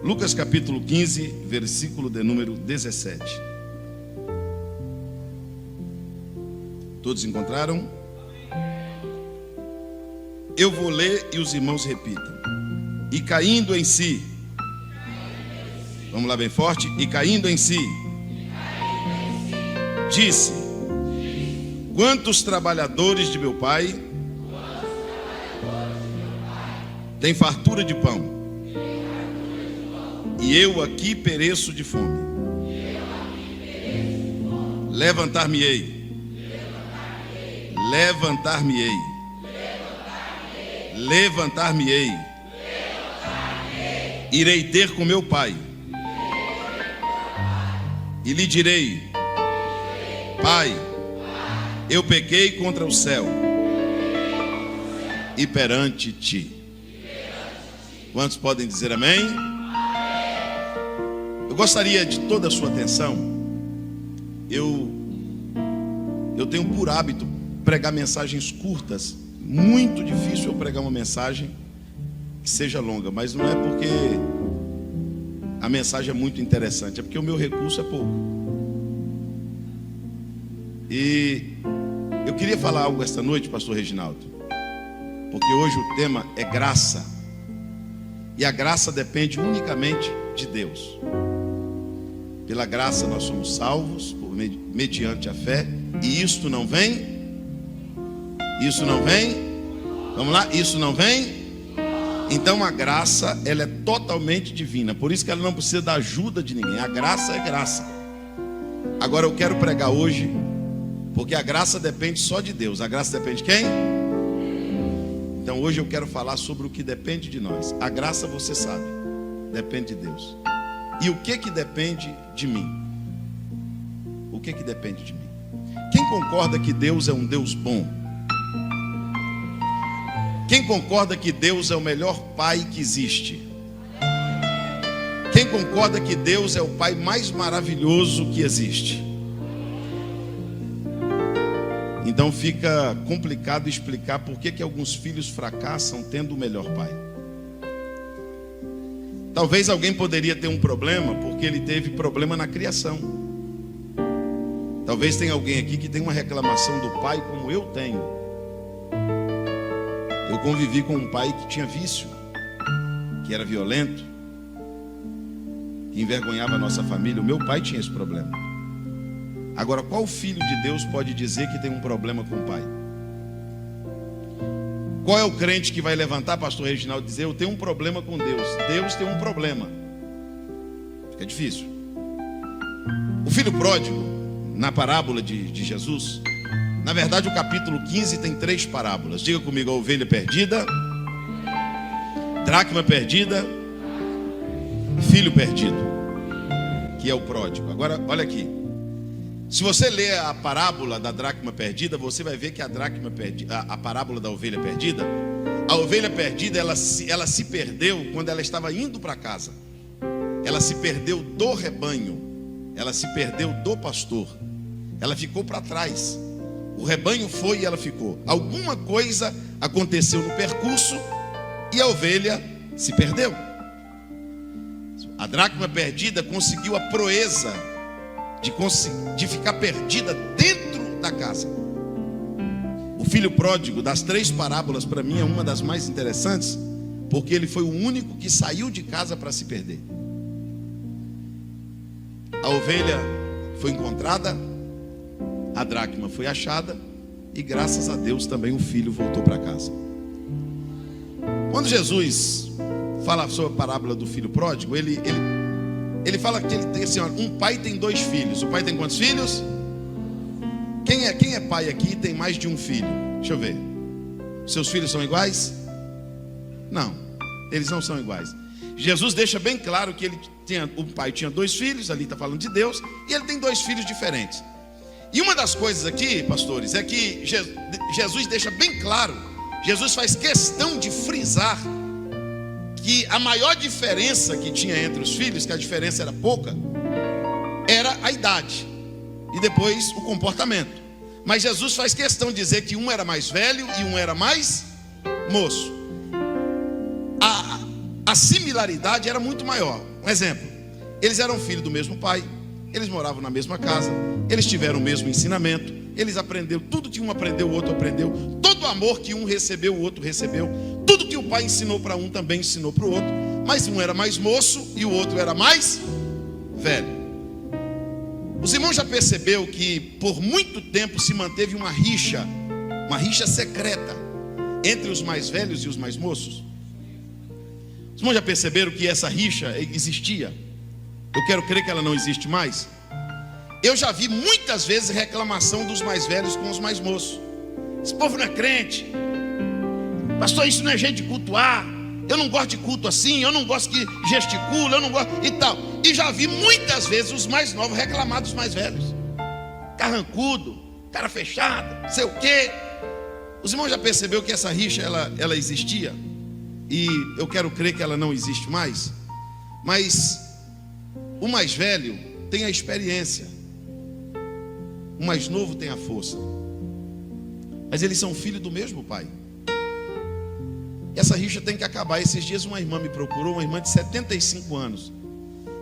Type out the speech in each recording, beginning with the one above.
Lucas capítulo 15, versículo de número 17. Todos encontraram? Eu vou ler e os irmãos repitam. E caindo em si. Vamos lá bem forte. E caindo em si. Disse: quantos trabalhadores de meu pai têm fartura de pão, e eu aqui pereço de fome. Levantar-me-ei. Levantar-me-ei. Levantar-me-ei. Irei ter com meu pai. E lhe direi: Pai, eu pequei contra o céu e perante ti. Quantos podem dizer amém? Eu gostaria de toda a sua atenção. Eu tenho por hábito pregar mensagens curtas. Muito difícil eu pregar uma mensagem que seja longa, mas não é porque a mensagem é muito interessante, é porque o meu recurso é pouco. E eu queria falar algo esta noite, pastor Reginaldo, porque hoje o tema é graça. E a graça depende unicamente de Deus. Pela graça nós somos salvos, mediante a fé. E isto não vem? Isso não vem? Vamos lá? Isso não vem? Então a graça, ela é totalmente divina. Por isso que ela não precisa da ajuda de ninguém. A graça é graça. Agora eu quero pregar hoje, porque a graça depende só de Deus. A graça depende de quem? Então hoje eu quero falar sobre o que depende de nós. A graça, você sabe, depende de Deus. E o que depende de mim? O que depende de mim? Quem concorda que Deus é um Deus bom? Quem concorda que Deus é o melhor pai que existe? Quem concorda que Deus é o pai mais maravilhoso que existe? Então fica complicado explicar por que alguns filhos fracassam tendo o melhor pai. Talvez alguém poderia ter um problema porque ele teve problema na criação. Talvez tenha alguém aqui que tem uma reclamação do pai como eu tenho. Eu convivi com um pai que tinha vício, que era violento, que envergonhava a nossa família. O meu pai tinha esse problema. Agora, qual filho de Deus pode dizer que tem um problema com o pai? Qual é o crente que vai levantar, pastor Reginaldo, e dizer: eu tenho um problema com Deus? Deus tem um problema. Fica difícil. O filho pródigo, na parábola de Jesus, na verdade o capítulo 15 tem 3 parábolas. Diga comigo: a ovelha perdida, dracma perdida, filho perdido, que é o pródigo. Agora, olha aqui. Se você ler a parábola da dracma perdida, você vai ver que a dracma perdida, a parábola da ovelha perdida, a ovelha perdida, ela se perdeu quando ela estava indo para casa. Ela se perdeu do rebanho, ela se perdeu do pastor, ela ficou para trás. O rebanho foi e ela ficou. Alguma coisa aconteceu no percurso e a ovelha se perdeu. A dracma perdida conseguiu a proeza de ficar perdida dentro da casa. O filho pródigo, das 3 parábolas, para mim é uma das mais interessantes, porque ele foi o único que saiu de casa para se perder. A ovelha foi encontrada, a dracma foi achada, e graças a Deus também o filho voltou para casa. Quando Jesus fala sobre a parábola do filho pródigo, ele fala que ele tem assim: um pai tem 2 filhos. O pai tem quantos filhos? Quem é pai aqui e tem mais de um filho? Deixa eu ver. Seus filhos são iguais? Não, eles não são iguais. Jesus deixa bem claro que o pai tinha 2 filhos, ali está falando de Deus, e ele tem 2 filhos diferentes. E uma das coisas aqui, pastores, é que Jesus deixa bem claro, Jesus faz questão de frisar que a maior diferença que tinha entre os filhos, que a diferença era pouca, era a idade e depois o comportamento. Mas Jesus faz questão de dizer que um era mais velho e um era mais moço. A similaridade era muito maior. Um exemplo: eles eram filhos do mesmo pai, eles moravam na mesma casa, eles tiveram o mesmo ensinamento, eles aprenderam tudo que um aprendeu, o outro aprendeu. Todo o amor que um recebeu, o outro recebeu. Tudo que o pai ensinou para um, também ensinou para o outro. Mas um era mais moço e o outro era mais velho. Os irmãos já percebeu que por muito tempo se manteve uma rixa secreta entre os mais velhos e os mais moços? Os irmãos já perceberam que essa rixa existia? Eu quero crer que ela não existe mais. Eu já vi muitas vezes reclamação dos mais velhos com os mais moços. Esse povo não é crente, pastor, isso não é jeito de cultuar, eu não gosto de culto assim, eu não gosto que gesticula, eu não gosto e tal. E já vi muitas vezes os mais novos reclamar dos mais velhos. Carrancudo, cara fechado, não sei o quê. Os irmãos já perceberam que essa rixa ela existia? E eu quero crer que ela não existe mais. Mas o mais velho tem a experiência, o mais novo tem a força. Mas eles são filhos do mesmo pai. Essa rixa tem que acabar. Esses dias uma irmã me procurou, uma irmã de 75 anos,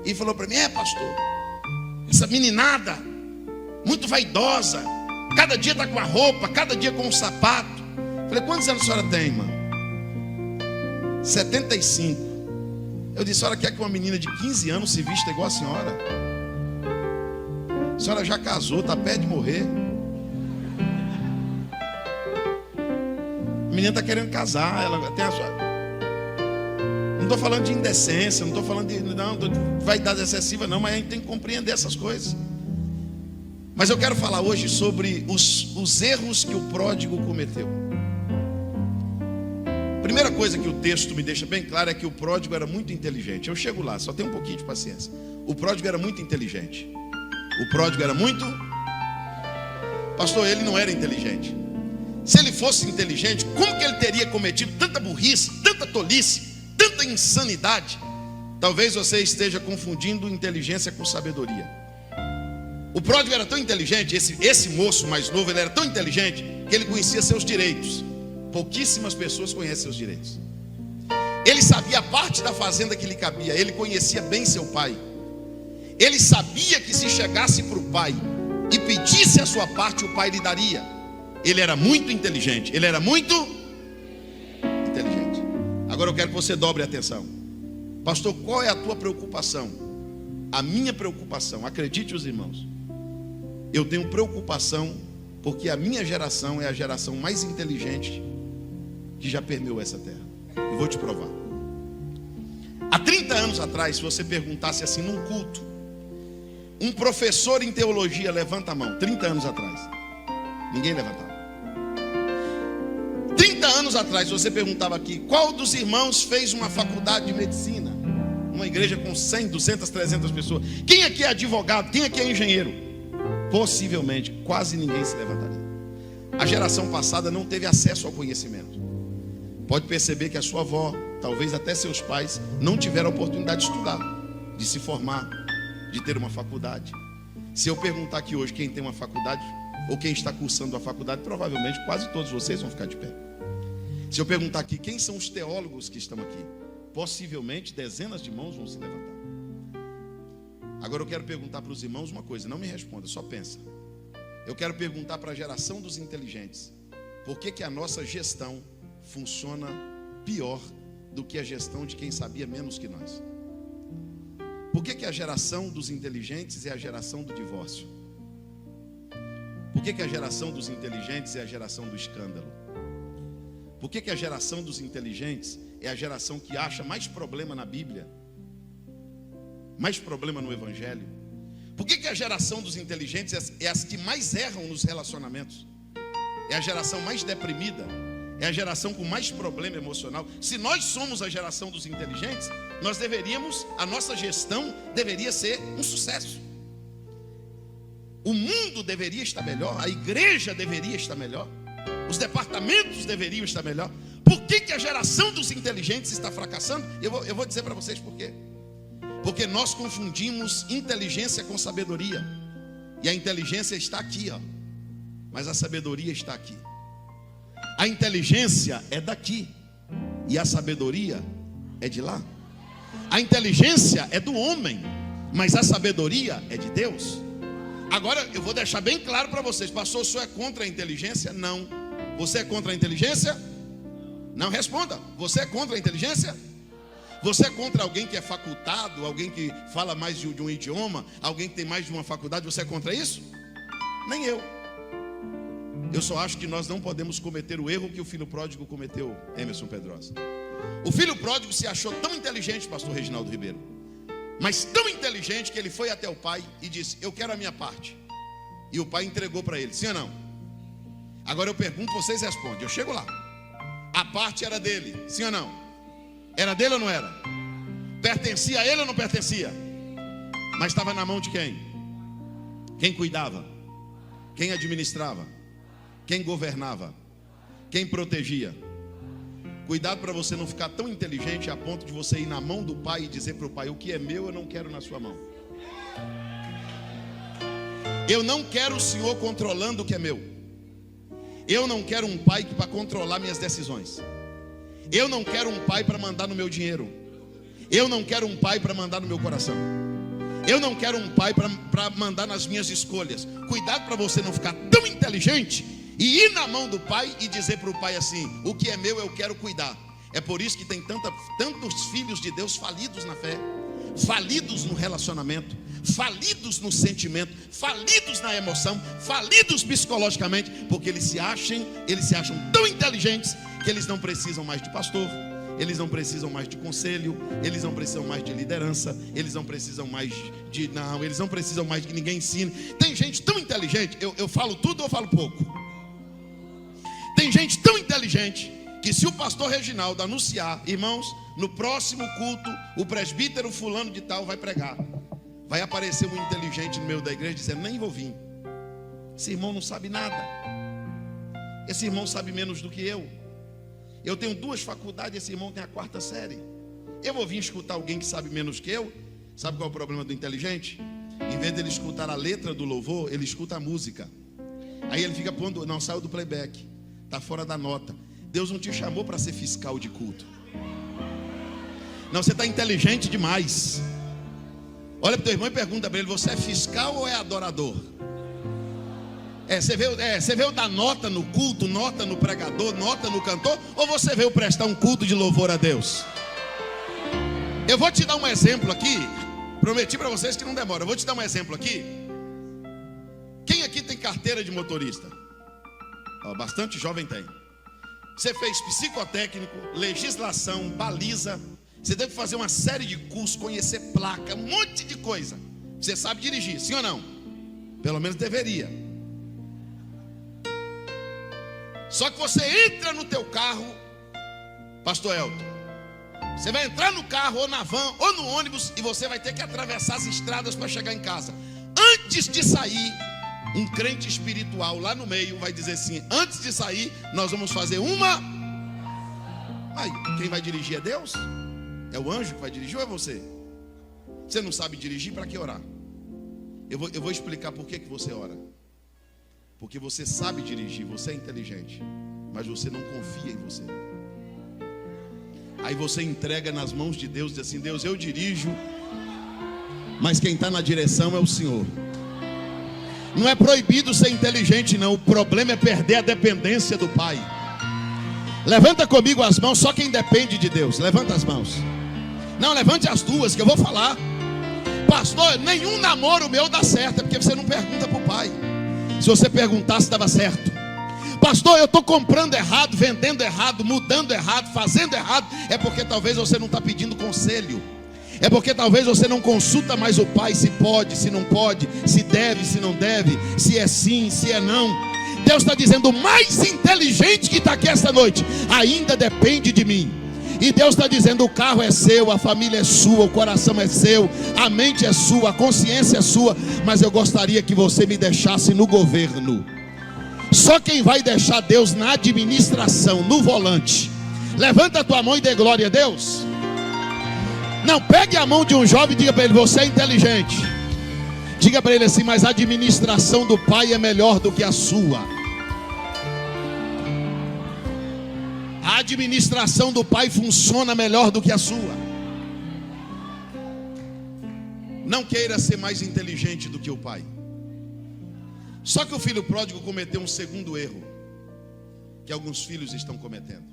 e falou para mim: pastor, essa meninada muito vaidosa, cada dia está com a roupa, cada dia com um sapato. Falei: quantos anos a senhora tem, irmã? 75. Eu disse: a senhora quer que uma menina de 15 anos se vista igual a senhora? A senhora já casou, está perto de morrer. A menina está querendo casar, ela tem a sua... Não estou falando de indecência, não estou falando de vaidade excessiva não, mas a gente tem que compreender essas coisas. Mas eu quero falar hoje sobre os erros que o pródigo cometeu. Primeira coisa que o texto me deixa bem claro é que o pródigo era muito inteligente. Eu chego lá, só tem um pouquinho de paciência. O pródigo era muito inteligente. O pródigo era muito... Pastor, ele não era inteligente. Se ele fosse inteligente, como que ele teria cometido tanta burrice, tanta tolice, tanta insanidade? Talvez você esteja confundindo inteligência com sabedoria. O pródigo era tão inteligente, esse moço mais novo, ele era tão inteligente que ele conhecia seus direitos. Pouquíssimas pessoas conhecem seus direitos. Ele sabia a parte da fazenda que lhe cabia. Ele conhecia bem seu pai. Ele sabia que se chegasse para o pai e pedisse a sua parte, o pai lhe daria. Ele era muito inteligente. Ele era muito inteligente. Agora eu quero que você dobre a atenção. Pastor, qual é a tua preocupação? A minha preocupação, acredite os irmãos, eu tenho preocupação porque a minha geração é a geração mais inteligente que já permeou essa terra. Eu vou te provar. Há 30 anos atrás, se você perguntasse assim num culto, um professor em teologia, levanta a mão. 30 anos atrás, ninguém levantava. 30 anos atrás, você perguntava aqui: qual dos irmãos fez uma faculdade de medicina? Uma igreja com 100, 200, 300 pessoas. Quem aqui é advogado? Quem aqui é engenheiro? Possivelmente, quase ninguém se levantaria. A geração passada não teve acesso ao conhecimento. Pode perceber que a sua avó, talvez até seus pais, não tiveram a oportunidade de estudar, de se formar, de ter uma faculdade. Se eu perguntar aqui hoje quem tem uma faculdade, ou quem está cursando a faculdade, provavelmente quase todos vocês vão ficar de pé. Se eu perguntar aqui quem são os teólogos que estão aqui, possivelmente dezenas de mãos vão se levantar. Agora eu quero perguntar para os irmãos uma coisa, não me responda, só pensa. Eu quero perguntar para a geração dos inteligentes: por que a nossa gestão funciona pior do que a gestão de quem sabia menos que nós? Por que a geração dos inteligentes é a geração do divórcio? Por que a geração dos inteligentes é a geração do escândalo? Por que a geração dos inteligentes é a geração que acha mais problema na Bíblia, mais problema no Evangelho? Por que a geração dos inteligentes é as que mais erram nos relacionamentos? É a geração mais deprimida, é a geração com mais problema emocional. Se nós somos a geração dos inteligentes, a nossa gestão deveria ser um sucesso. O mundo deveria estar melhor, a igreja deveria estar melhor, os departamentos deveriam estar melhor. Por que a geração dos inteligentes está fracassando? Eu vou dizer para vocês por quê. Porque nós confundimos inteligência com sabedoria. E a inteligência está aqui, ó, mas a sabedoria está aqui. A inteligência é daqui e a sabedoria é de lá. A inteligência é do homem, mas a sabedoria é de Deus. Agora eu vou deixar bem claro para vocês: pastor, o senhor é contra a inteligência? Não. Você é contra a inteligência? Não, responda. Você é contra a inteligência? Você é contra alguém que é facultado, alguém que fala mais de um idioma, alguém que tem mais de uma faculdade? Você é contra isso? Nem eu. Eu só acho que nós não podemos cometer o erro que o filho pródigo cometeu, Emerson Pedrosa. O filho pródigo se achou tão inteligente, pastor Reginaldo Ribeiro, mas tão inteligente que ele foi até o pai e disse: eu quero a minha parte. E o pai entregou para ele, sim ou não? Agora eu pergunto, vocês respondem, eu chego lá. A parte era dele, sim ou não? Era dele ou não era? Pertencia a ele ou não pertencia? Mas estava na mão de quem? Quem cuidava? Quem administrava? Quem governava? Quem protegia? Cuidado para você não ficar tão inteligente a ponto de você ir na mão do pai e dizer para o pai: o que é meu eu não quero na sua mão. Eu não quero o senhor controlando o que é meu. Eu não quero um pai para controlar minhas decisões. Eu não quero um pai para mandar no meu dinheiro. Eu não quero um pai para mandar no meu coração. Eu não quero um pai para mandar nas minhas escolhas. Cuidado para você não ficar tão inteligente e ir na mão do pai e dizer para o pai assim: o que é meu eu quero cuidar. É por isso que tem tantos filhos de Deus falidos na fé, falidos no relacionamento, falidos no sentimento, falidos na emoção, falidos psicologicamente, porque eles se acham tão inteligentes que eles não precisam mais de pastor, eles não precisam mais de conselho, eles não precisam mais de liderança, eles não precisam mais eles não precisam mais que ninguém ensine. Tem gente tão inteligente, eu falo tudo ou falo pouco? Tem gente tão inteligente que se o pastor Reginaldo anunciar: irmãos, no próximo culto o presbítero fulano de tal vai pregar, vai aparecer um inteligente no meio da igreja dizendo: nem vou vir. Esse irmão não sabe nada. Esse irmão sabe menos do que eu. Eu tenho 2 faculdades, esse irmão tem a 4ª série. Eu vou vir escutar alguém que sabe menos que eu? Sabe qual é o problema do inteligente? Em vez dele escutar a letra do louvor, ele escuta a música. Aí ele fica pondo: não, saiu do playback, está fora da nota. Deus não te chamou para ser fiscal de culto. Não, você está inteligente demais. Olha para o teu irmão e pergunta para ele: você é fiscal ou é adorador? Você veio dar nota no culto, nota no pregador, nota no cantor, ou você veio prestar um culto de louvor a Deus? Eu vou te dar um exemplo aqui. Prometi para vocês que não demora. Eu vou te dar um exemplo aqui. Quem aqui tem carteira de motorista? Bastante jovem tem. Você fez psicotécnico, legislação, baliza. Você deve fazer uma série de cursos, conhecer placa, um monte de coisa. Você sabe dirigir, sim ou não? Pelo menos deveria. Só que você entra no teu carro, pastor Elton, você vai entrar no carro, ou na van, ou no ônibus, e você vai ter que atravessar as estradas para chegar em casa. Antes de sair, um crente espiritual lá no meio vai dizer assim: antes de sair, nós vamos fazer uma... Aí, quem vai dirigir é Deus? É o anjo que vai dirigir ou é você? Você não sabe dirigir, para que orar? Eu vou explicar por que você ora. Porque você sabe dirigir, você é inteligente, mas você não confia em você. Aí você entrega nas mãos de Deus, diz assim: Deus, eu dirijo, mas quem está na direção é o Senhor. Não é proibido ser inteligente, não. O problema é perder a dependência do Pai. Levanta comigo as mãos, só quem depende de Deus. Levanta as mãos. Não, levante as duas que eu vou falar. Pastor, nenhum namoro meu dá certo. É porque você não pergunta para o pai. Se você perguntasse, dava certo. Pastor, eu estou comprando errado, vendendo errado, mudando errado, fazendo errado. É porque talvez você não está pedindo conselho. É porque talvez você não consulta mais o pai, se pode, se não pode, se deve, se não deve, se é sim, se é não. Deus está dizendo: o mais inteligente que está aqui esta noite ainda depende de mim. E Deus está dizendo: o carro é seu, a família é sua, o coração é seu, a mente é sua, a consciência é sua, mas eu gostaria que você me deixasse no governo. Só quem vai deixar Deus na administração, no volante. Levanta a tua mão e dê glória a Deus. Não, pegue a mão de um jovem e diga para ele: você é inteligente. Diga para ele assim: mas a administração do pai é melhor do que a sua. A administração do pai funciona melhor do que a sua. Não queira ser mais inteligente do que o pai. Só que o filho pródigo cometeu um segundo erro, que alguns filhos estão cometendo.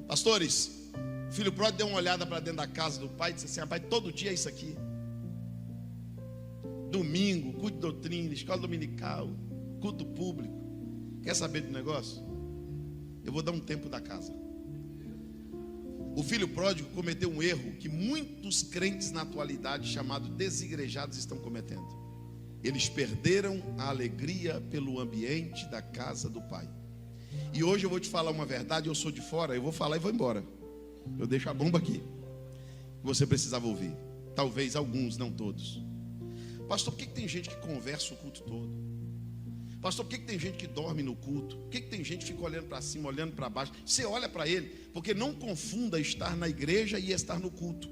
Pastores, o filho pródigo deu uma olhada para dentro da casa do pai e disse assim: rapaz, todo dia é isso aqui. Domingo, culto de doutrina, escola dominical, culto público. Quer saber do negócio? Eu vou dar um tempo da casa. O filho pródigo cometeu um erro que muitos crentes na atualidade, chamados desigrejados, estão cometendo. Eles perderam a alegria pelo ambiente da casa do pai. E hoje eu vou te falar uma verdade. Eu sou de fora, eu vou falar e vou embora. Eu deixo a bomba aqui. Você precisava ouvir. Talvez alguns, não todos. Pastor, por que tem gente que conversa o culto todo? Pastor, por que tem gente que dorme no culto? Por que tem gente que fica olhando para cima, olhando para baixo? Você olha para ele, porque não confunda estar na igreja e estar no culto.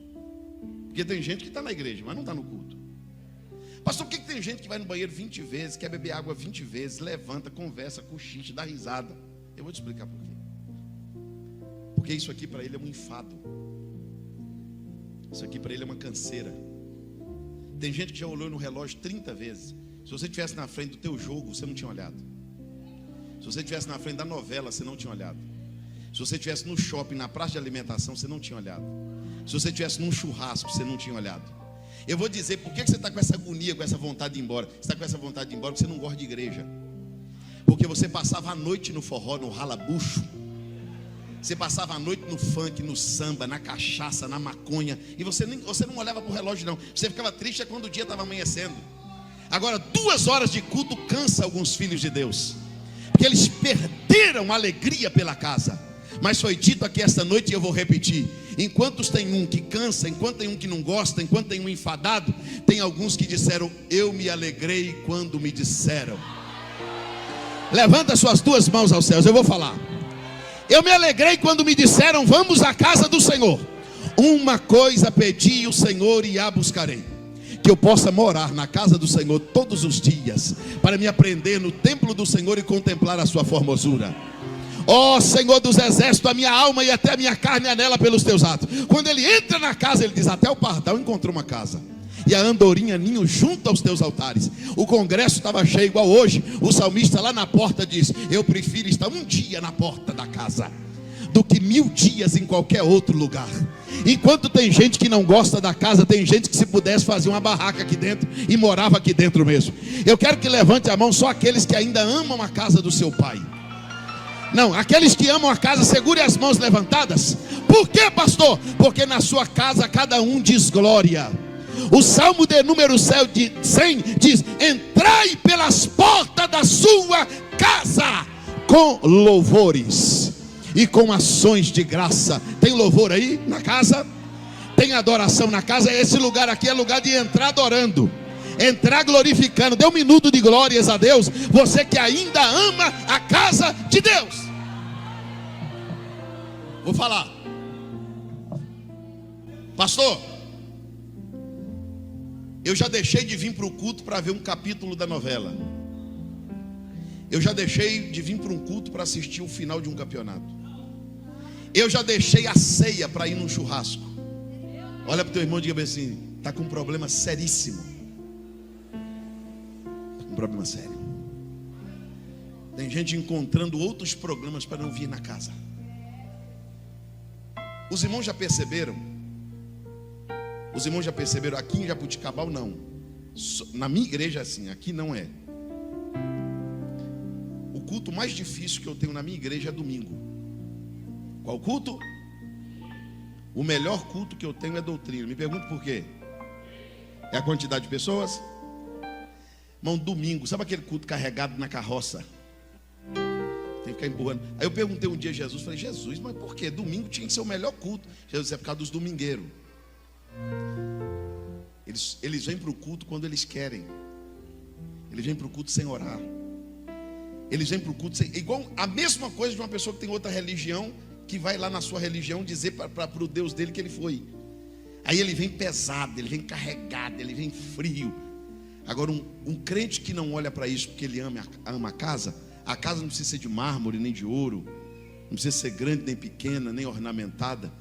Porque tem gente que está na igreja, mas não está no culto. Pastor, por que tem gente que vai no banheiro 20 vezes, quer beber água 20 vezes, levanta, conversa, cochicha, dá risada? Eu vou te explicar por quê. Porque isso aqui para ele é um enfado. Isso aqui para ele é uma canseira. Tem gente que já olhou no relógio 30 vezes. Se você estivesse na frente do teu jogo, você não tinha olhado. Se você estivesse na frente da novela, você não tinha olhado. Se você estivesse no shopping, na praça de alimentação, você não tinha olhado. Se você estivesse num churrasco, você não tinha olhado. Eu vou dizer, por que você está com essa agonia, com essa vontade de ir embora? Você está com essa vontade de ir embora porque você não gosta de igreja. Porque você passava a noite no forró, no ralabucho. Você passava a noite no funk, no samba, na cachaça, na maconha. E você não olhava para o relógio não. Você ficava triste quando o dia estava amanhecendo. Agora 2 horas de culto cansa alguns filhos de Deus. Porque eles perderam a alegria pela casa. Mas foi dito aqui esta noite e eu vou repetir: enquanto tem um que cansa, enquanto tem um que não gosta, enquanto tem um enfadado, tem alguns que disseram: eu me alegrei quando me disseram. Levanta suas 2 mãos aos céus, eu vou falar. Eu me alegrei quando me disseram: vamos à casa do Senhor. Uma coisa pedi ao Senhor e a buscarei: que eu possa morar na casa do Senhor todos os dias, para me aprender no templo do Senhor e contemplar a sua formosura. Ó Senhor dos exércitos, a minha alma e até a minha carne anela pelos teus atos. Quando ele entra na casa, ele diz: até o pardal encontrou uma casa, e a andorinha ninho junto aos teus altares. O congresso estava cheio igual hoje. O salmista lá na porta diz: eu prefiro estar um dia na porta da casa do que 1000 dias em qualquer outro lugar. Enquanto tem gente que não gosta da casa, tem gente que se pudesse fazer uma barraca aqui dentro e morava aqui dentro mesmo. Eu quero que levante a mão só aqueles que ainda amam a casa do seu pai. Não, aqueles que amam a casa, segure as mãos levantadas. Por quê, pastor? Porque na sua casa cada um diz glória. O Salmo de número 100 diz: entrai pelas portas da sua casa com louvores e com ações de graça. Tem louvor aí na casa? Tem adoração na casa? Esse lugar aqui é lugar de entrar adorando, entrar glorificando. Dê um minuto de glórias a Deus, você que ainda ama a casa de Deus. Vou falar. Pastor, eu já deixei de vir para o culto para ver um capítulo da novela. Eu já deixei de vir para um culto para assistir o final de um campeonato. Eu já deixei a ceia para ir num churrasco. Olha para o teu irmão e diga assim: está com um problema seríssimo. Um problema sério. Tem gente encontrando outros programas para não vir na casa. Os irmãos já perceberam? Os irmãos já perceberam? Aqui em Jabuticabal não. Na minha igreja é assim, aqui não é. O culto mais difícil que eu tenho na minha igreja é domingo. Qual culto? O melhor culto que eu tenho é doutrina. Me pergunto por quê? É a quantidade de pessoas? Irmão, domingo, sabe aquele culto carregado na carroça? Tem que ficar empurrando. Aí eu perguntei um dia a Jesus, falei: Jesus, mas por que? Domingo tinha que ser o melhor culto. Jesus disse: é por causa dos domingueiros. Eles vêm para o culto quando eles querem. Eles vêm para o culto sem orar. Eles vêm para o culto sem... Igual a mesma coisa de uma pessoa que tem outra religião, que vai lá na sua religião dizer para o Deus dele que ele foi. Aí ele vem pesado, ele vem carregado, ele vem frio. Agora um crente que não olha para isso porque ele ama a casa não precisa ser de mármore nem de ouro, não precisa ser grande nem pequena, nem ornamentada.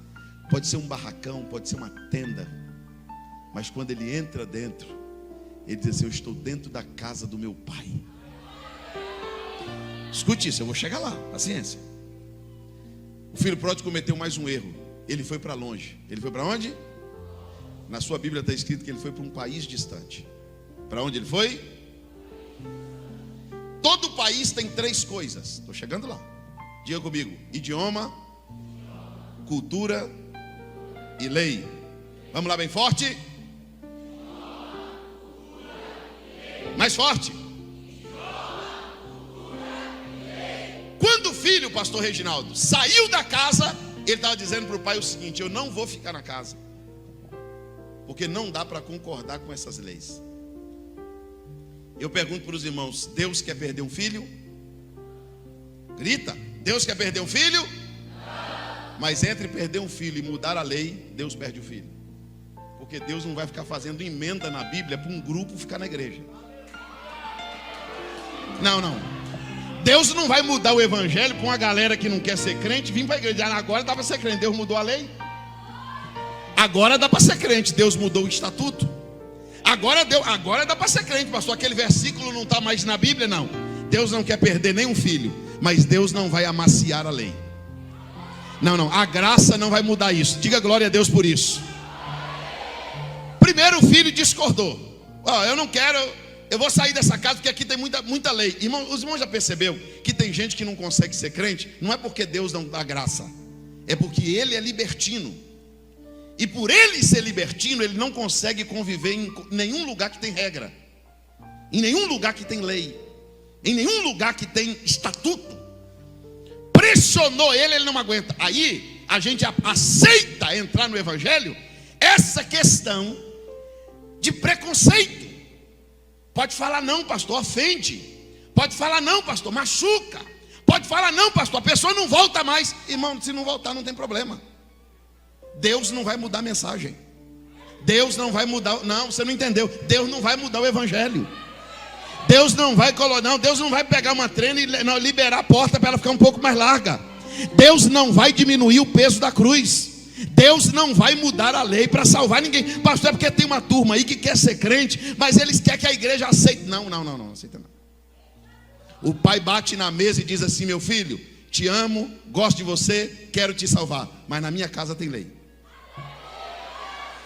Pode ser um barracão, pode ser uma tenda. Mas quando ele entra dentro, ele diz assim: eu estou dentro da casa do meu pai. Escute isso, eu vou chegar lá, paciência. O filho pródigo cometeu mais um erro. Ele foi para longe. Ele foi para onde? Na sua Bíblia está escrito que ele foi para um país distante. Para onde ele foi? Todo país tem 3 coisas. Estou chegando lá. Diga comigo: idioma, cultura e lei. Vamos lá bem forte. Mais forte. Quando o filho, pastor Reginaldo, saiu da casa, ele estava dizendo para o pai o seguinte: eu não vou ficar na casa, porque não dá para concordar com essas leis. Eu pergunto para os irmãos: Deus quer perder um filho? Grita: Deus quer perder um filho? Não. Mas entre perder um filho e mudar a lei, Deus perde o filho. Porque Deus não vai ficar fazendo emenda na Bíblia para um grupo ficar na igreja. Não. Deus não vai mudar o evangelho para uma galera que não quer ser crente vir para a igreja. Agora dá para ser crente. Deus mudou a lei. Agora dá para ser crente. Deus mudou o estatuto. Agora dá para ser crente, pastor. Aquele versículo não está mais na Bíblia, não. Deus não quer perder nenhum filho, mas Deus não vai amaciar a lei. Não. A graça não vai mudar isso. Diga glória a Deus por isso. Primeiro o filho discordou. Eu não quero. Eu vou sair dessa casa porque aqui tem muita lei. Os irmãos já percebeu que tem gente que não consegue ser crente? Não é porque Deus não dá graça, é porque ele é libertino. E por ele ser libertino, ele não consegue conviver em nenhum lugar que tem regra, em nenhum lugar que tem lei, em nenhum lugar que tem estatuto. Pressionou ele não aguenta. Aí a gente aceita entrar no evangelho essa questão de preconceito. Pode falar não, pastor, ofende. Pode falar não, pastor, machuca. Pode falar não, pastor, a pessoa não volta mais. Irmão, se não voltar não tem problema. Deus não vai mudar a mensagem. Deus não vai mudar. Não, você não entendeu. Deus não vai mudar o evangelho. Deus não vai Deus não vai pegar uma trena e liberar a porta para ela ficar um pouco mais larga. Deus não vai diminuir o peso da cruz. Deus não vai mudar a lei para salvar ninguém. Pastor, é porque tem uma turma aí que quer ser crente, mas eles querem que a igreja aceite. Não aceita não. O pai bate na mesa e diz assim: meu filho, te amo, gosto de você, quero te salvar, mas na minha casa tem lei.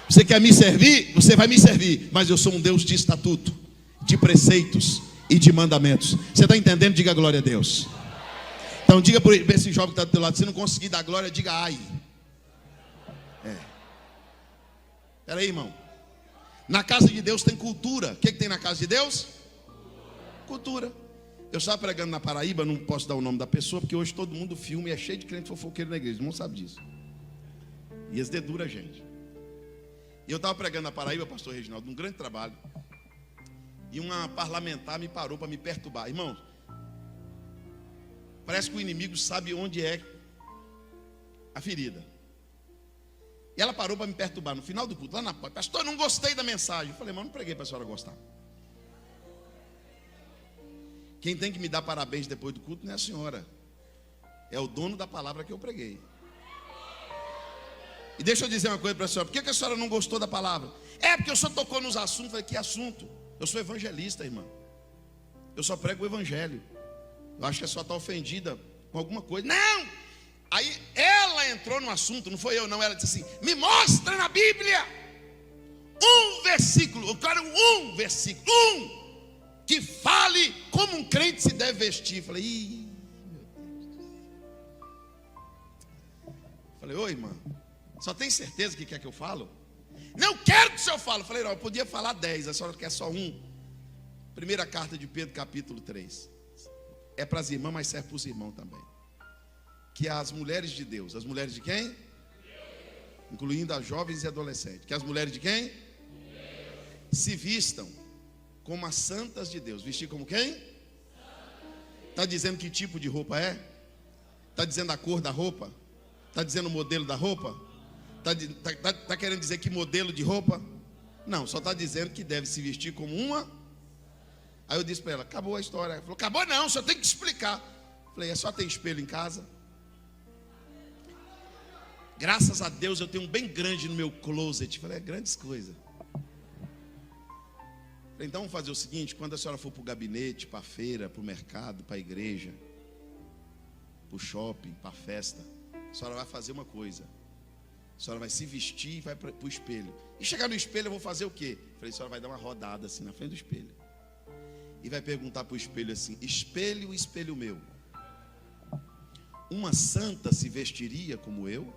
Você quer me servir? Você vai me servir, mas eu sou um Deus de estatuto, de preceitos e de mandamentos. Você está entendendo? Diga glória a Deus. Então diga para esse jovem que está do teu lado: se não conseguir dar glória, diga ai. Espera aí, irmão. Na casa de Deus tem cultura. O que tem na casa de Deus? Cultura. Eu estava pregando na Paraíba, não posso dar o nome da pessoa, porque hoje todo mundo filma e é cheio de crente fofoqueiro na igreja. Não sabe disso. E eles deduram a gente. E eu estava pregando na Paraíba, pastor Reginaldo, num grande trabalho. E uma parlamentar me parou para me perturbar. Irmão, parece que o inimigo sabe onde é a ferida. E ela parou para me perturbar no final do culto, lá na porta: pastor, não gostei da mensagem. Eu falei: mas não preguei para a senhora gostar. Quem tem que me dar parabéns depois do culto não é a senhora, é o dono da palavra que eu preguei. E deixa eu dizer uma coisa para a senhora: por que a senhora não gostou da palavra? É porque o senhor tocou nos assuntos. Eu falei: que assunto? Eu sou evangelista, irmã. Eu só prego o evangelho. Eu acho que a senhora está ofendida com alguma coisa. Não! Aí ela entrou no assunto, não foi eu não. Ela disse assim: me mostra na Bíblia um versículo, eu quero um versículo, que fale como um crente se deve vestir. Eu falei: ih, meu Deus. Eu falei: ô irmã, só tem certeza que quer que eu falo? Não quero que o senhor fale. Eu falei: não, eu podia falar 10, a senhora quer só um. Primeira carta de Pedro, capítulo 3. É para as irmãs, mas serve para os irmãos também. Que as mulheres de Deus, as mulheres de quem? Deus. Incluindo as jovens e adolescentes. Que as mulheres de quem? Deus. Se vistam como as santas de Deus. Vestir como quem? Está dizendo que tipo de roupa é? Está dizendo a cor da roupa? Está dizendo o modelo da roupa? Está querendo dizer que modelo de roupa? Não, só está dizendo que deve se vestir como uma. Aí eu disse para ela: acabou a história. Ela falou: acabou não, só tem que explicar. Eu falei: é só ter espelho em casa? Graças a Deus eu tenho um bem grande no meu closet. Eu falei: é grandes coisas. Falei, então vamos fazer o seguinte: quando a senhora for para o gabinete, para a feira, para o mercado, para a igreja, para o shopping, para a festa, a senhora vai fazer uma coisa. A senhora vai se vestir e vai para o espelho. E chegar no espelho eu vou fazer o quê? Falei, a senhora vai dar uma rodada assim na frente do espelho. E vai perguntar para o espelho assim: espelho, espelho meu, uma santa se vestiria como eu?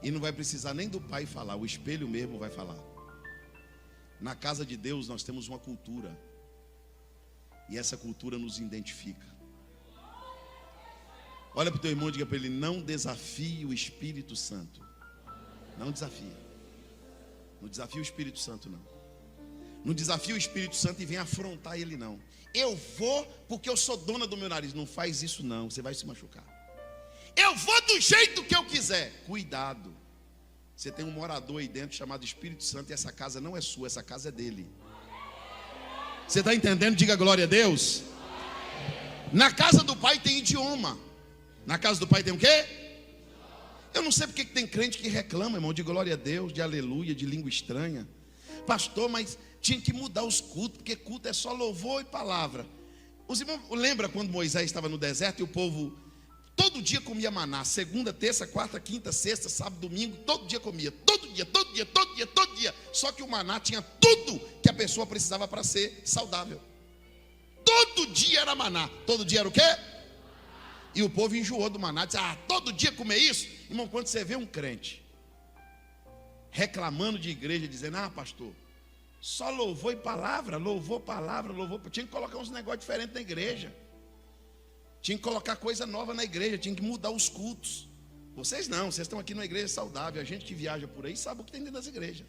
E não vai precisar nem do pai falar, o espelho mesmo vai falar. Na casa de Deus nós temos uma cultura. E essa cultura nos identifica. Olha para o teu irmão e diga para ele: não desafie o Espírito Santo. Não desafia. Não desafia o Espírito Santo, não. Não desafia o Espírito Santo e vem afrontar ele, não. Eu vou porque eu sou dona do meu nariz. Não faz isso, não, você vai se machucar. Eu vou do jeito que eu quiser. Cuidado. Você tem um morador aí dentro chamado Espírito Santo, e essa casa não é sua, essa casa é dele. Você está entendendo? Diga glória a Deus. Na casa do Pai tem idioma. Na casa do Pai tem o quê? Eu não sei porque que tem crente que reclama, irmão, de glória a Deus, de aleluia, de língua estranha. Pastor, mas tinha que mudar os cultos, porque culto é só louvor e palavra. Os irmãos, lembra quando Moisés estava no deserto e o povo todo dia comia maná? Segunda, terça, quarta, quinta, sexta, sábado, domingo, todo dia comia. Todo dia, todo dia, todo dia, todo dia. Só que o maná tinha tudo que a pessoa precisava para ser saudável. Todo dia era maná. Todo dia era o quê? E o povo enjoou do maná. Disse: todo dia comer isso? Irmão, quando você vê um crente reclamando de igreja, dizendo: pastor, só louvor e palavra, louvor, palavra, louvor. Tinha que colocar uns negócios diferentes na igreja. Tinha que colocar coisa nova na igreja. Tinha que mudar os cultos. Vocês não, vocês estão aqui numa igreja saudável. A gente que viaja por aí sabe o que tem dentro das igrejas.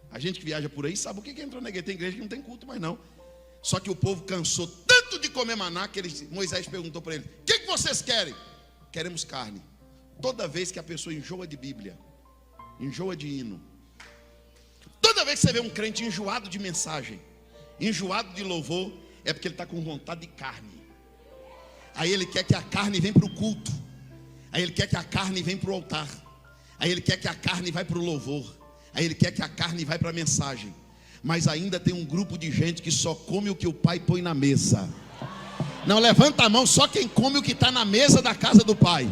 A gente que viaja por aí sabe o que entrou na igreja. Tem igreja que não tem culto mais não. Só que o povo cansou tanto de comer maná que Moisés perguntou para ele: o que vocês querem? Queremos carne. Toda vez que a pessoa enjoa de Bíblia, enjoa de hino, toda vez que você vê um crente enjoado de mensagem, enjoado de louvor, é porque ele está com vontade de carne. Aí ele quer que a carne venha para o culto. Aí ele quer que a carne venha para o altar. Aí ele quer que a carne vá para o louvor. Aí ele quer que a carne vá para a mensagem. Mas ainda tem um grupo de gente que só come o que o pai põe na mesa. Não, levanta a mão só quem come o que está na mesa da casa do pai.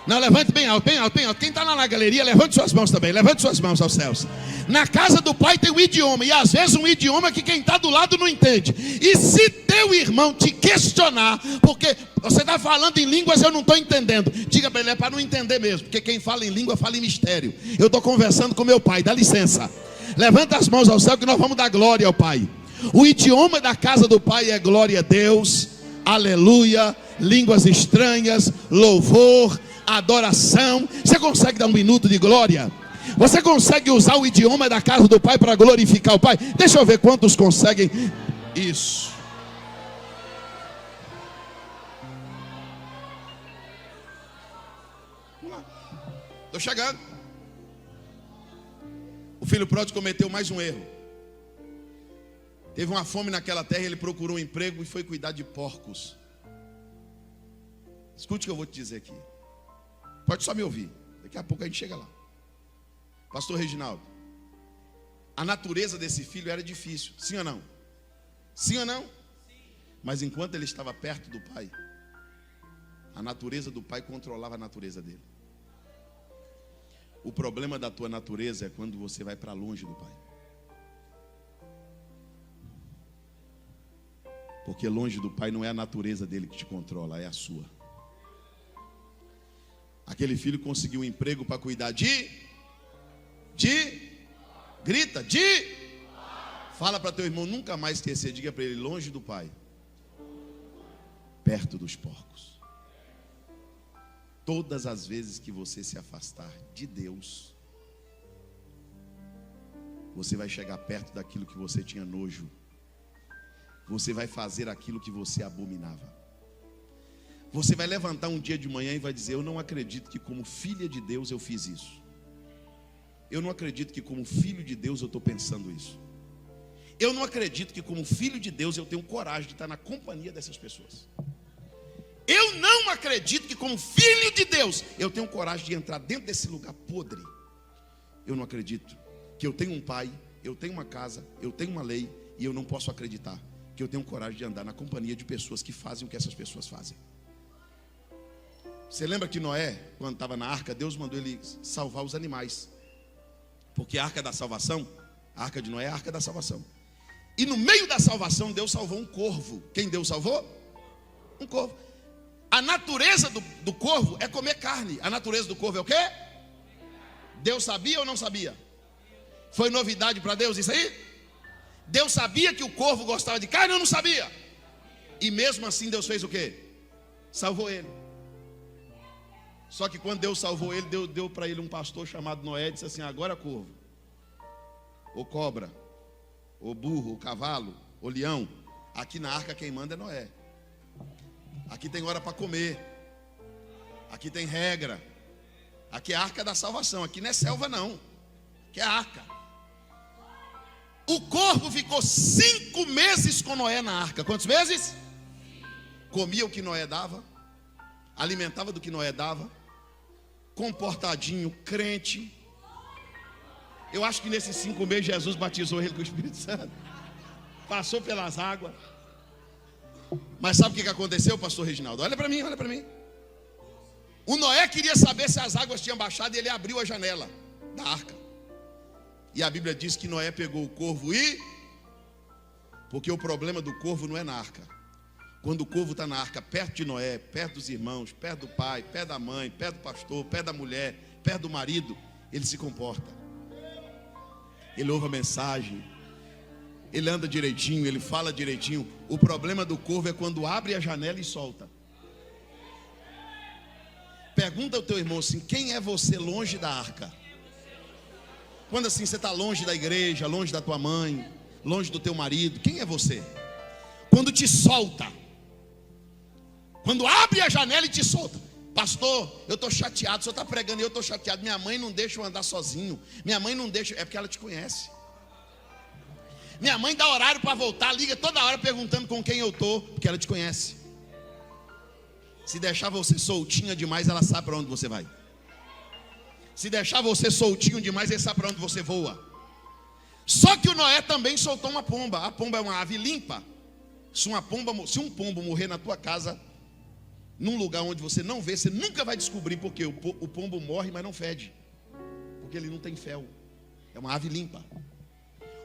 Não, levante bem alto, bem alto, bem alto. Quem está lá na galeria, levante suas mãos também. Levante suas mãos aos céus. Na casa do pai tem um idioma. E às vezes um idioma que quem está do lado não entende. E se teu irmão te questionar, porque você está falando em línguas, eu não estou entendendo, diga para ele: é para não entender mesmo. Porque quem fala em língua fala em mistério. Eu estou conversando com meu pai, dá licença. Levanta as mãos ao céu que nós vamos dar glória ao pai. O idioma da casa do pai é glória a Deus, aleluia, línguas estranhas, louvor, adoração. Você consegue dar um minuto de glória? Você consegue usar o idioma da casa do pai para glorificar o pai? Deixa eu ver quantos conseguem isso. Vamos lá, estou chegando. O filho pródigo cometeu mais um erro. Teve uma fome naquela terra, ele procurou um emprego e foi cuidar de porcos. Escute o que eu vou te dizer aqui. Pode só me ouvir, daqui a pouco a gente chega lá. Pastor Reginaldo, a natureza desse filho era difícil, sim ou não? Sim ou não? Sim. Mas enquanto ele estava perto do pai, a natureza do pai controlava a natureza dele. O problema da tua natureza é quando você vai para longe do pai. Porque longe do pai não é a natureza dele que te controla, é a sua. Aquele filho conseguiu um emprego para cuidar grita, fala para teu irmão nunca mais esquecer, diga para ele: longe do pai, perto dos porcos. Todas as vezes que você se afastar de Deus, você vai chegar perto daquilo que você tinha nojo. Você vai fazer aquilo que você abominava. Você vai levantar um dia de manhã e vai dizer: eu não acredito que como filha de Deus eu fiz isso. Eu não acredito que como filho de Deus eu estou pensando isso. Eu não acredito que como filho de Deus eu tenho coragem de estar na companhia dessas pessoas. Eu não acredito que como filho de Deus eu tenho coragem de entrar dentro desse lugar podre. Eu não acredito que eu tenho um pai, eu tenho uma casa, eu tenho uma lei, e eu não posso acreditar que eu tenho coragem de andar na companhia de pessoas que fazem o que essas pessoas fazem. Você lembra que Noé, quando estava na arca, Deus mandou ele salvar os animais, porque a arca da salvação, a arca de Noé é a arca da salvação. E no meio da salvação, Deus salvou um corvo. Quem Deus salvou? Um corvo. A natureza do corvo é comer carne. A natureza do corvo é o quê? Deus sabia ou não sabia? Foi novidade para Deus isso aí? Deus sabia que o corvo gostava de carne ou não sabia? E mesmo assim Deus fez o quê? Salvou ele. Só que quando Deus salvou ele, deu para ele um pastor chamado Noé e disse assim: agora corvo, ou cobra, ou burro, ou cavalo, ou leão, aqui na arca quem manda é Noé. Aqui tem hora para comer, aqui tem regra, aqui é a arca da salvação, aqui não é selva não, aqui é a arca. O corvo ficou 5 meses com Noé na arca. Quantos meses? Comia o que Noé dava, alimentava do que Noé dava, comportadinho, crente. Eu acho que nesses 5 meses Jesus batizou ele com o Espírito Santo, passou pelas águas. Mas sabe o que aconteceu, pastor Reginaldo? Olha para mim, olha para mim. O Noé queria saber se as águas tinham baixado e ele abriu a janela da arca. E a Bíblia diz que Noé pegou o corvo porque o problema do corvo não é na arca. Quando o corvo está na arca, perto de Noé, perto dos irmãos, perto do pai, perto da mãe, perto do pastor, perto da mulher, perto do marido, ele se comporta. Ele ouve a mensagem, ele anda direitinho, ele fala direitinho. O problema do corvo é quando abre a janela e solta. Pergunta ao teu irmão assim: quem é você longe da arca? Quando assim você está longe da igreja, longe da tua mãe, longe do teu marido, quem é você? Quando te solta, quando abre a janela e te solta. Pastor, eu estou chateado, o senhor está pregando e eu estou chateado. Minha mãe não deixa eu andar sozinho. Minha mãe não deixa, é porque ela te conhece. Minha mãe dá horário para voltar, liga toda hora perguntando com quem eu estou, porque ela te conhece. Se deixar você soltinha demais, ela sabe para onde você vai. Se deixar você soltinho demais, ele sabe para onde você voa. Só que o Noé também soltou uma pomba. A pomba é uma ave limpa. Se um pombo morrer na tua casa, num lugar onde você não vê, você nunca vai descobrir, porque o pombo morre, mas não fede, porque ele não tem fel. É uma ave limpa.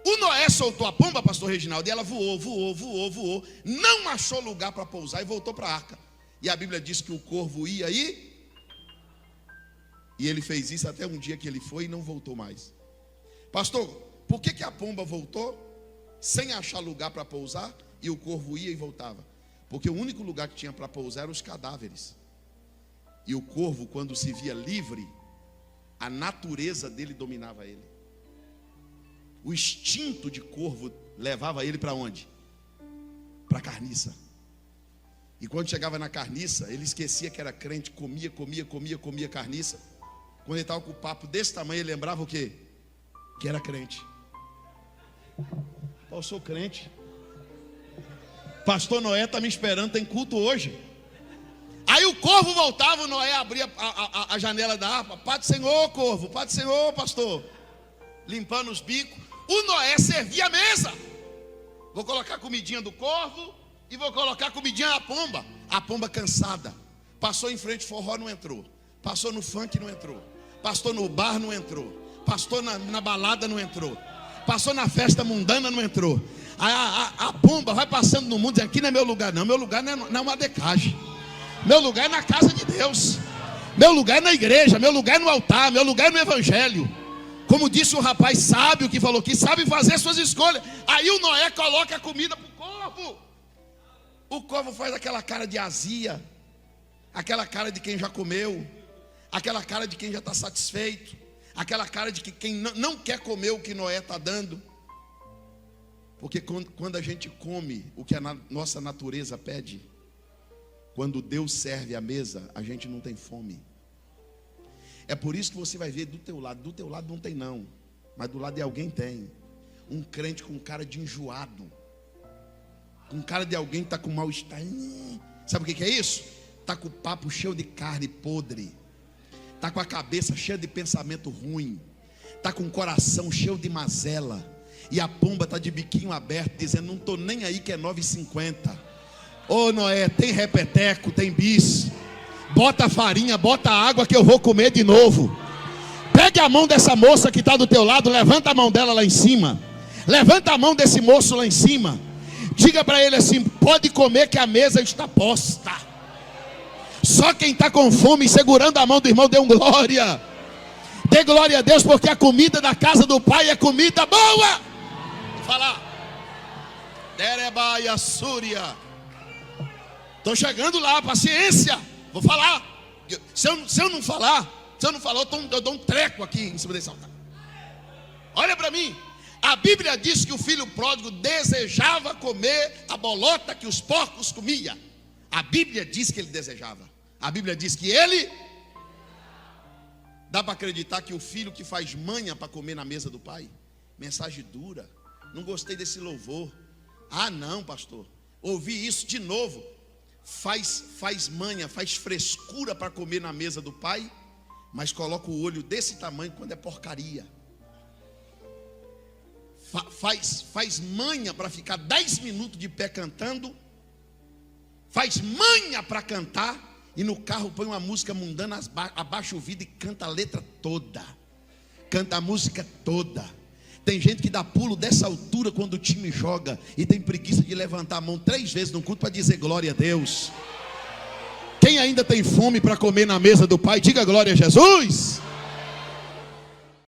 O Noé soltou a pomba, pastor Reginaldo, e ela voou, não achou lugar para pousar e voltou para a arca. E a Bíblia diz que o corvo ia aí, e ele fez isso até um dia que ele foi e não voltou mais. Pastor, por que a pomba voltou sem achar lugar para pousar e o corvo ia e voltava? Porque o único lugar que tinha para pousar eram os cadáveres. E o corvo, quando se via livre, a natureza dele dominava ele. O instinto de corvo levava ele para onde? Para a carniça. E quando chegava na carniça, ele esquecia que era crente, comia carniça. Quando ele estava com o papo desse tamanho, ele lembrava o quê? Que era crente. Eu sou crente. Pastor Noé está me esperando, tem culto hoje. Aí o corvo voltava, o Noé abria a janela da arca. Pai do Senhor, corvo, Pai do Senhor, pastor. Limpando os bicos. O Noé servia a mesa. Vou colocar a comidinha do corvo e vou colocar a comidinha da pomba. A pomba cansada. Passou em frente ao forró, não entrou. Passou no funk, não entrou. Passou no bar, não entrou. Passou na balada, não entrou. Passou na festa mundana, não entrou. A pomba vai passando no mundo e aqui não é meu lugar não. Meu lugar não é uma decagem. Meu lugar é na casa de Deus. Meu lugar é na igreja. Meu lugar é no altar. Meu lugar é no evangelho. Como disse o rapaz sábio que falou que sabe fazer suas escolhas. Aí o Noé coloca a comida para o corvo. O corvo faz aquela cara de azia, aquela cara de quem já comeu, aquela cara de quem já está satisfeito, aquela cara de que quem não quer comer o que Noé está dando. Porque quando a gente come o que a nossa natureza pede, quando Deus serve a mesa, a gente não tem fome. É por isso que você vai ver do teu lado não tem não, mas do lado de alguém tem. Um crente com cara de enjoado, com cara de alguém que está com mal-estar. Sabe o que é isso? Está com o papo cheio de carne podre, está com a cabeça cheia de pensamento ruim, está com o coração cheio de mazela, e a pomba está de biquinho aberto, dizendo: não estou nem aí que é 9,50. Ô Noé, tem repeteco, tem bis, bota farinha, bota água que eu vou comer de novo. Pegue a mão dessa moça que está do teu lado, levanta a mão dela lá em cima, levanta a mão desse moço lá em cima, diga para ele assim: pode comer que a mesa está posta. Só quem está com fome, segurando a mão do irmão, dê um glória. Dê glória a Deus, porque a comida da casa do Pai é comida boa. Vou falar. Derebaia Súria. Estou chegando lá, paciência. Vou falar. Se eu não falar, eu dou um treco aqui em cima desse altar. Olha para mim. A Bíblia diz que o filho pródigo desejava comer a bolota que os porcos comiam. A Bíblia diz que ele desejava. A Bíblia diz que ele... Dá para acreditar que o filho que faz manha para comer na mesa do pai? Mensagem dura. Não gostei desse louvor. Ah não, pastor, ouvi isso de novo. Faz manha, faz frescura para comer na mesa do pai, mas coloca o olho desse tamanho quando é porcaria. Faz manha para ficar 10 minutos de pé cantando. Faz manha para cantar. E no carro põe uma música mundana, abaixa o vidro e canta a letra toda. Canta a música toda. Tem gente que dá pulo dessa altura quando o time joga e tem preguiça de levantar a mão 3 vezes no culto para dizer glória a Deus. Quem ainda tem fome para comer na mesa do Pai, diga glória a Jesus.